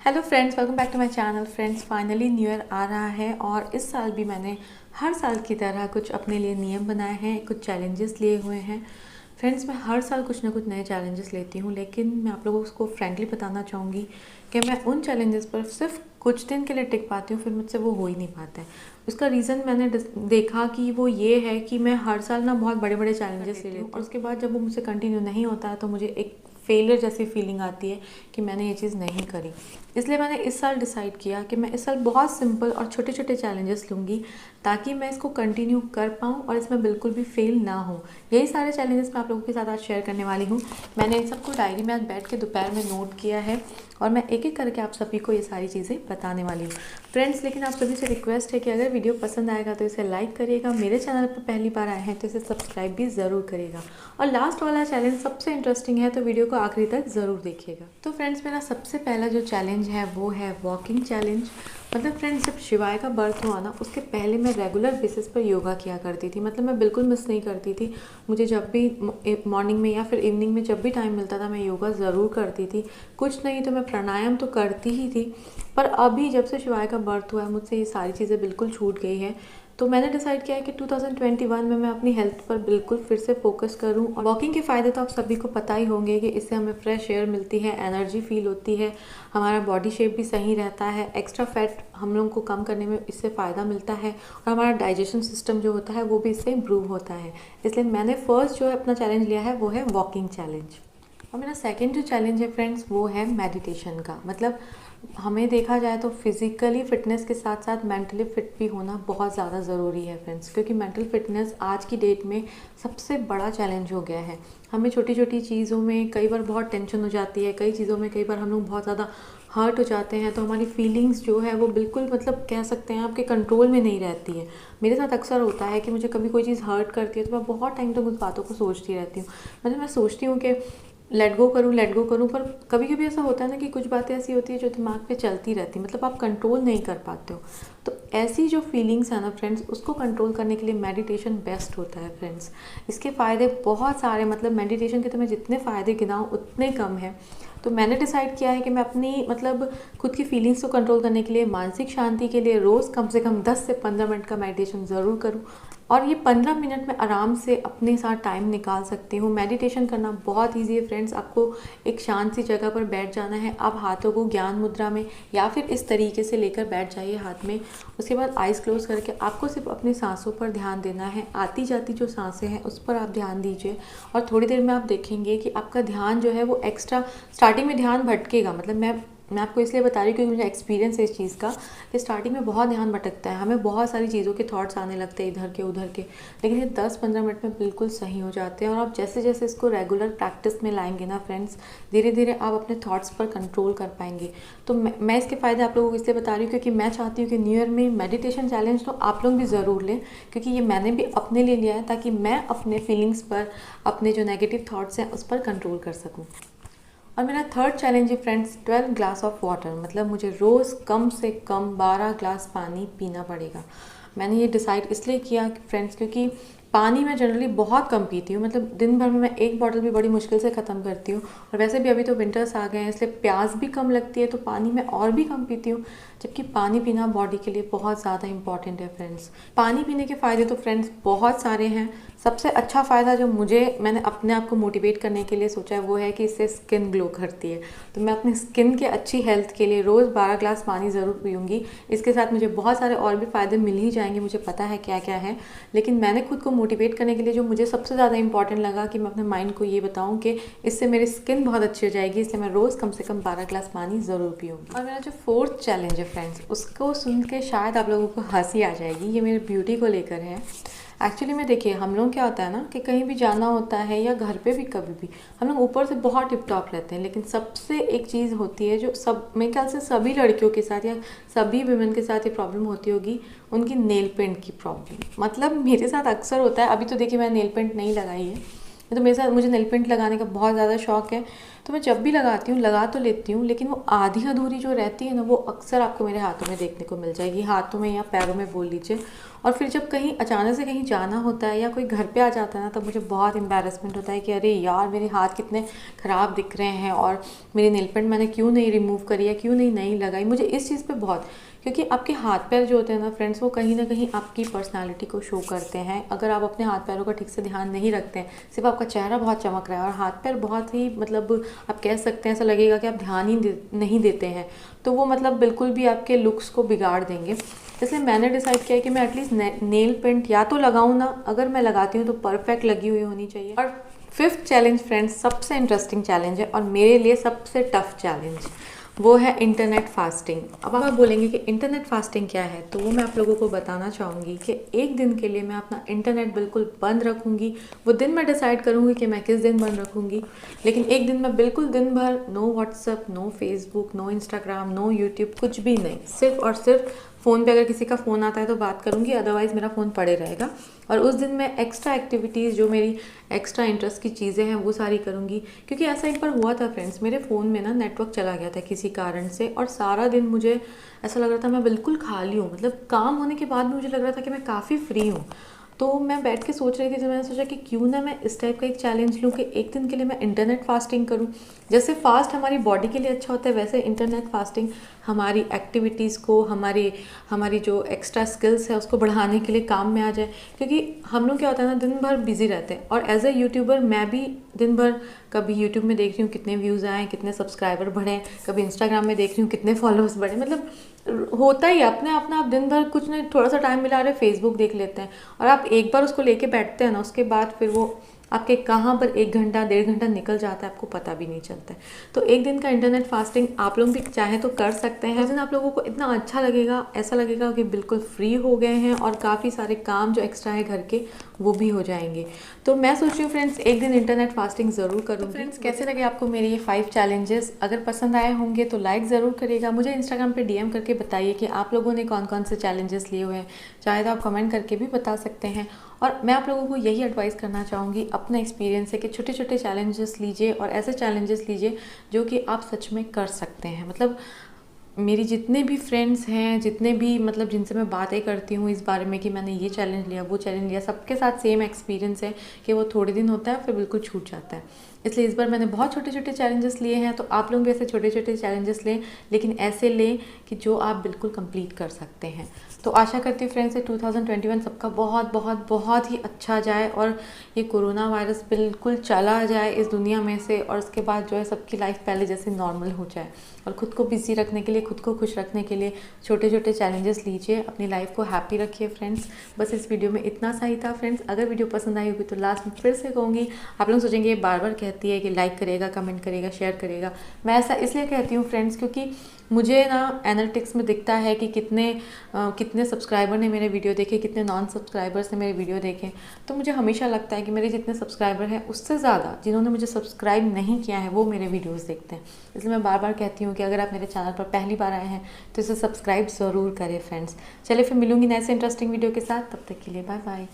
Hello friends, welcome back to my channel. Friends, finally new year आ रहा है और इस साल भी मैंने हर साल की तरह कुछ अपने लिए नियम बनाए हैं, कुछ चैलेंजेस लिए हुए हैं। फ्रेंड्स, मैं हर साल कुछ ना कुछ नए चैलेंजेस लेती हूँ, लेकिन मैं आप लोगों को फ्रेंकली बताना चाहूँगी कि मैं उन चैलेंजेस पर सिर्फ कुछ दिन के लिए टिक पाती हूँ, फिर मुझसे वो हो ही नहीं पाता है। उसका रीज़न मैंने देखा कि वो ये है कि मैं हर साल ना बहुत बड़े बड़े चैलेंजेस ले लेती हूँ और उसके बाद जब वो मुझसे कंटिन्यू नहीं होता है तो मुझे एक फेलियर जैसी फीलिंग आती है कि मैंने ये चीज़ नहीं करी। इसलिए मैंने इस साल डिसाइड किया कि मैं इस साल बहुत सिंपल और छोटे छोटे चैलेंजेस लूँगी ताकि मैं इसको कंटिन्यू कर पाऊँ और इसमें बिल्कुल भी फेल ना हो। यही सारे चैलेंजेस मैं आप लोगों के साथ आज शेयर करने वाली हूँ। मैंने इन सबको डायरी में आज बैठ के दोपहर में नोट किया है और मैं एक एक करके आप सभी को ये सारी चीज़ें बताने वाली हूँ। फ्रेंड्स, लेकिन आप सभी से रिक्वेस्ट है कि अगर वीडियो पसंद आएगा तो इसे लाइक करिएगा, मेरे चैनल पर पहली बार आए हैं तो इसे सब्सक्राइब भी ज़रूर करिएगा और लास्ट वाला चैलेंज सबसे इंटरेस्टिंग है तो वीडियो को आखिरी तक ज़रूर देखिएगा। तो फ्रेंड्स, मेरा सबसे पहला जो चैलेंज है वो है वॉकिंग चैलेंज। मतलब फ्रेंड्स, जब शिवाय का बर्थ हुआ ना उसके पहले मैं रेगुलर बेसिस पर योगा किया करती थी। मतलब मैं बिल्कुल मिस नहीं करती थी। मुझे जब भी मॉर्निंग में या फिर इवनिंग में जब भी टाइम मिलता था मैं योगा ज़रूर करती थी। कुछ नहीं तो मैं प्राणायाम तो करती ही थी। पर अभी जब से शिवाय का बर्थ हुआ है मुझसे ये सारी चीज़ें बिल्कुल छूट गई है। तो मैंने डिसाइड किया है कि 2021 में मैं अपनी हेल्थ पर बिल्कुल फिर से फोकस करूं। और वॉकिंग के फ़ायदे तो आप सभी को पता ही होंगे कि इससे हमें फ्रेश एयर मिलती है, एनर्जी फील होती है, हमारा बॉडी शेप भी सही रहता है, एक्स्ट्रा फैट हम लोगों को कम करने में इससे फ़ायदा मिलता है और हमारा डाइजेशन सिस्टम जो होता है वो भी इससे इम्प्रूव होता है। इसलिए मैंने फर्स्ट जो है अपना चैलेंज लिया है वो है वॉकिंग चैलेंज। और मेरा सेकेंड जो चैलेंज है फ्रेंड्स वो है मेडिटेशन का। मतलब हमें देखा जाए तो फिज़िकली फ़िटनेस के साथ साथ मेंटली फ़िट भी होना बहुत ज़्यादा ज़रूरी है फ्रेंड्स, क्योंकि मेंटल फ़िटनेस आज की डेट में सबसे बड़ा चैलेंज हो गया है। हमें छोटी छोटी चीज़ों में कई बार बहुत टेंशन हो जाती है, कई चीज़ों में कई बार हम लोग बहुत ज़्यादा हर्ट हो जाते हैं, तो हमारी फीलिंग्स जो है वो बिल्कुल मतलब कह सकते हैं आपके कंट्रोल में नहीं रहती है। मेरे साथ अक्सर होता है कि मुझे कभी कोई चीज़ हर्ट करती है तो मैं बहुत टाइम तक उस बातों को सोचती रहती हूँ। मतलब मैं सोचती हूँ कि लेट गो करूँ, पर कभी कभी ऐसा होता है ना कि कुछ बातें ऐसी होती है जो दिमाग पे चलती रहती, मतलब आप कंट्रोल नहीं कर पाते हो। तो ऐसी जो फीलिंग्स है ना फ्रेंड्स, उसको कंट्रोल करने के लिए मेडिटेशन बेस्ट होता है फ्रेंड्स। इसके फ़ायदे बहुत सारे, मतलब मेडिटेशन के तो मैं जितने फ़ायदे गिनाऊँ उतने कम हैं। तो मैंने डिसाइड किया है कि मैं अपनी मतलब खुद की फीलिंग्स को कंट्रोल करने के लिए, मानसिक शांति के लिए रोज़ कम से कम 10 से 15 मिनट का मेडिटेशन ज़रूर करूँ। और ये 15 मिनट में आराम से अपने साथ टाइम निकाल सकती हूँ। मेडिटेशन करना बहुत ईजी है फ्रेंड्स। आपको एक शांत सी जगह पर बैठ जाना है। आप हाथों को ज्ञान मुद्रा में या फिर इस तरीके से लेकर बैठ जाइए हाथ में। उसके बाद आइज़ क्लोज करके आपको सिर्फ अपनी सांसों पर ध्यान देना है। आती जाती जो सांसें हैं उस पर आप ध्यान दीजिए और थोड़ी देर में आप देखेंगे कि आपका ध्यान जो है वो एक्स्ट्रा, स्टार्टिंग में ध्यान भटकेगा। मतलब मैं आपको इसलिए बता रही हूँ क्योंकि मुझे एक्सपीरियंस है इस चीज़ का कि स्टार्टिंग में बहुत ध्यान भटकता है, हमें बहुत सारी चीज़ों के थॉट्स आने लगते हैं इधर के उधर के, लेकिन ये 10-15 मिनट में बिल्कुल सही हो जाते हैं। और आप जैसे जैसे इसको रेगुलर प्रैक्टिस में लाएंगे ना फ्रेंड्स, धीरे धीरे आप अपने थॉट्स पर कंट्रोल कर पाएंगे। तो मैं इसके फ़ायदे आप लोगों को इसलिए बता रही हूँ क्योंकि मैं चाहती हूँ कि न्यू ईयर में मेडिटेशन चैलेंज तो आप लोग भी ज़रूर लें, क्योंकि ये मैंने भी अपने लिए लिया है ताकि मैं अपने फीलिंग्स पर, अपने जो नेगेटिव थॉट्स हैं उस पर कंट्रोल कर सकूँ। और मेरा थर्ड चैलेंज है फ्रेंड्स 12 ग्लास ऑफ वाटर। मतलब मुझे रोज़ कम से कम 12 ग्लास पानी पीना पड़ेगा। मैंने ये डिसाइड इसलिए किया फ्रेंड्स क्योंकि पानी मैं जनरली बहुत कम पीती हूँ। मतलब दिन भर में मैं एक बॉटल भी बड़ी मुश्किल से ख़त्म करती हूँ। और वैसे भी अभी तो विंटर्स आ गए हैं इसलिए प्यास भी कम लगती है, तो पानी मैं और भी कम पीती हूँ। जबकि पानी पीना बॉडी के लिए बहुत ज़्यादा इंपॉर्टेंट है फ्रेंड्स। पानी पीने के फ़ायदे तो फ्रेंड्स बहुत सारे हैं। सबसे अच्छा फ़ायदा जो मैंने अपने आप को मोटिवेट करने के लिए सोचा है वो है कि इससे स्किन ग्लो करती है। तो मैं अपनी स्किन के अच्छी हेल्थ के लिए रोज़ 12 ग्लास पानी ज़रूर पीऊँगी। इसके साथ मुझे बहुत सारे और भी फ़ायदे मिल ही जाएंगे, मुझे पता है क्या क्या है। लेकिन मैंने खुद को मोटिवेट करने के लिए जो मुझे सबसे ज़्यादा इंपॉर्टेंट लगा कि मैं अपने माइंड को ये बताऊँ कि इससे मेरी स्किन बहुत अच्छी हो जाएगी, इसलिए मैं रोज़ कम से कम 12 ग्लास पानी ज़रूर पीऊँगी। और मेरा जो फोर्थ चैलेंज है फ्रेंड्स, उसको सुन के शायद आप लोगों को हंसी आ जाएगी। ये मेरे ब्यूटी को लेकर है। एक्चुअली में देखिए, हम लोग क्या होता है ना कि कहीं भी जाना होता है या घर पे भी कभी भी हम लोग ऊपर से बहुत टिप टॉप रहते हैं, लेकिन सबसे एक चीज़ होती है जो सब, मेरे ख्याल से सभी लड़कियों के साथ या सभी वुमेन के साथ ये प्रॉब्लम होती होगी, उनकी नेल पेंट की प्रॉब्लम। मतलब मेरे साथ अक्सर होता है। अभी तो देखिए मैं नेल पेंट नहीं लगाई है, तो मेरे साथ, मुझे नेल पेंट लगाने का बहुत ज़्यादा शौक है। तो मैं जब भी लगाती हूँ लगा तो लेती हूँ, लेकिन वो आधी अधूरी जो रहती है ना वो अक्सर आपको मेरे हाथों में देखने को मिल जाएगी, हाथों में या पैरों में बोल लीजिए। और फिर जब कहीं अचानक से कहीं जाना होता है या कोई घर पे आ जाता है ना, तब मुझे बहुत एम्बैरेसमेंट होता है कि अरे यार मेरे हाथ कितने ख़राब दिख रहे हैं और मेरी नेल पेंट मैंने क्यों नहीं रिमूव करी है, क्यों नहीं लगाई। मुझे इस चीज़ पे बहुत, क्योंकि आपके हाथ पैर जो होते हैं ना फ्रेंड्स, वो कहीं ना कहीं आपकी पर्सनालिटी को शो करते हैं। अगर आप अपने हाथ पैरों का ठीक से ध्यान नहीं रखते हैं, सिर्फ आपका चेहरा बहुत चमक रहा है और हाथ पैर बहुत ही मतलब आप कह सकते हैं ऐसा लगेगा कि आप ध्यान ही नहीं देते हैं, तो वो मतलब बिल्कुल भी आपके लुक्स को बिगाड़ देंगे। इसलिए मैंने डिसाइड किया है कि मैं एटलीस्ट नेल पेंट या तो लगाऊँ ना, अगर मैं लगाती हूँ तो परफेक्ट लगी हुई होनी चाहिए। और 5th चैलेंज फ्रेंड्स सबसे इंटरेस्टिंग चैलेंज है और मेरे लिए सबसे टफ चैलेंज, वो है इंटरनेट फास्टिंग। अब आप बोलेंगे कि इंटरनेट फास्टिंग क्या है, तो वो मैं आप लोगों को बताना चाहूँगी कि एक दिन के लिए मैं अपना इंटरनेट बिल्कुल बंद रखूँगी। वो दिन मैं डिसाइड करूँगी कि मैं किस दिन बंद रखूँगी, लेकिन एक दिन मैं बिल्कुल दिन भर no WhatsApp, no Facebook, no Instagram, no YouTube, कुछ भी नहीं। सिर्फ और सिर्फ फ़ोन पे अगर किसी का फ़ोन आता है तो बात करूँगी, अदरवाइज़ मेरा फ़ोन पड़े रहेगा। और उस दिन मैं एक्स्ट्रा एक्टिविटीज़, जो मेरी एक्स्ट्रा इंटरेस्ट की चीज़ें हैं वो सारी करूँगी। क्योंकि ऐसा एक बार हुआ था फ्रेंड्स, मेरे फ़ोन में ना नेटवर्क चला गया था किसी कारण से, और सारा दिन मुझे ऐसा लग रहा था मैं बिल्कुल खाली हूँ, मतलब काम होने के बाद मुझे लग रहा था कि मैं काफ़ी फ्री हूँ। तो मैं बैठ के सोच रही थी, तो मैंने सोचा कि क्यों ना मैं इस टाइप का एक चैलेंज लूँ कि एक दिन के लिए मैं इंटरनेट फास्टिंग करूँ। जैसे फास्ट हमारी बॉडी के लिए अच्छा होता है, वैसे इंटरनेट फास्टिंग हमारी एक्टिविटीज़ को, हमारी जो एक्स्ट्रा स्किल्स है उसको बढ़ाने के लिए काम में आ जाए। क्योंकि हम लोग क्या होता है ना, दिन भर बिजी रहते हैं, और एज ए यूट्यूबर मैं भी दिन भर कभी यूट्यूब में देख रही हूँ कितने व्यूज़ आए, कितने सब्सक्राइबर बढ़े, कभी इंस्टाग्राम में देख रही हूँ कितने फॉलोअर्स बढ़े, मतलब होता ही अपने अपना। आप दिन भर कुछ नहीं, थोड़ा सा टाइम मिला रहे फेसबुक देख लेते हैं, और आप एक बार उसको लेके बैठते हैं ना, उसके बाद फिर वो आपके कहाँ पर 1 घंटा 1.5 घंटा निकल जाता है आपको पता भी नहीं चलता है। तो एक दिन का इंटरनेट फास्टिंग आप लोग भी चाहें तो कर सकते हैं। उस दिन आप लोगों को इतना अच्छा लगेगा, ऐसा लगेगा कि बिल्कुल फ्री हो गए हैं और काफ़ी सारे काम जो एक्स्ट्रा है घर के वो भी हो जाएंगे। तो मैं सोच रही हूँ फ्रेंड्स एक दिन इंटरनेट फास्टिंग ज़रूर करूँ। फ्रेंड्स कैसे लगे आपको मेरे ये 5 चैलेंजेस? अगर पसंद आए होंगे तो लाइक ज़रूर करिएगा। मुझे इंस्टाग्राम पे DM करके बताइए कि आप लोगों ने कौन कौन से चैलेंजेस लिए हुए हैं, चाहे तो आप कमेंट करके भी बता सकते हैं। और मैं आप लोगों को यही एडवाइस करना चाहूँगी अपना एक्सपीरियंस है कि छोटे छोटे चैलेंजेस लीजिए, और ऐसे चैलेंजेस लीजिए जो कि आप सच में कर सकते हैं। मतलब मेरी जितने भी फ्रेंड्स हैं, जितने भी मतलब जिनसे मैं बातें करती हूँ इस बारे में कि मैंने ये चैलेंज लिया, वो चैलेंज लिया, सबके साथ सेम एक्सपीरियंस है कि वो थोड़े दिन होता है फिर बिल्कुल छूट जाता है। इसलिए इस बार मैंने बहुत छोटे छोटे चैलेंजेस लिए हैं, तो आप लोग भी ऐसे छोटे छोटे चैलेंजेस लें, लेकिन ऐसे लें कि जो आप बिल्कुल कंप्लीट कर सकते हैं। तो आशा करती हूँ फ्रेंड्स 2021 सबका बहुत बहुत बहुत ही अच्छा जाए, और ये कोरोना वायरस बिल्कुल चला जाए इस दुनिया में से, और उसके बाद जो है सबकी लाइफ पहले जैसे नॉर्मल हो जाए। और ख़ुद को बिजी रखने के लिए, खुद को खुश रखने के लिए छोटे छोटे चैलेंजेस लीजिए, अपनी लाइफ को हैप्पी रखिए फ्रेंड्स। बस इस वीडियो में इतना सा ही था फ्रेंड्स। अगर वीडियो पसंद आई होगी तो लास्ट में फिर से कहूँगी, आप लोग सोचेंगे ये बार बार कहती है कि लाइक करेगा, कमेंट करेगा, शेयर करेगा। मैं ऐसा इसलिए कहती हूँ फ्रेंड्स क्योंकि मुझे ना एनालिटिक्स में दिखता है कि कितने सब्सक्राइबर ने मेरे वीडियो देखे, कितने नॉन सब्सक्राइबर्स ने मेरे वीडियो देखे। तो मुझे हमेशा लगता है कि मेरे जितने सब्सक्राइबर हैं उससे ज़्यादा जिन्होंने मुझे सब्सक्राइब नहीं किया है वो मेरे वीडियोस देखते हैं। इसलिए मैं बार बार कहती हूँ कि अगर आप मेरे चैनल पर पहली बार आए हैं तो इसे सब्सक्राइब ज़रूर करें फ्रेंड्स। चलिए फिर मिलूंगी नए से इंटरेस्टिंग वीडियो के साथ, तब तक के लिए बाय बाय।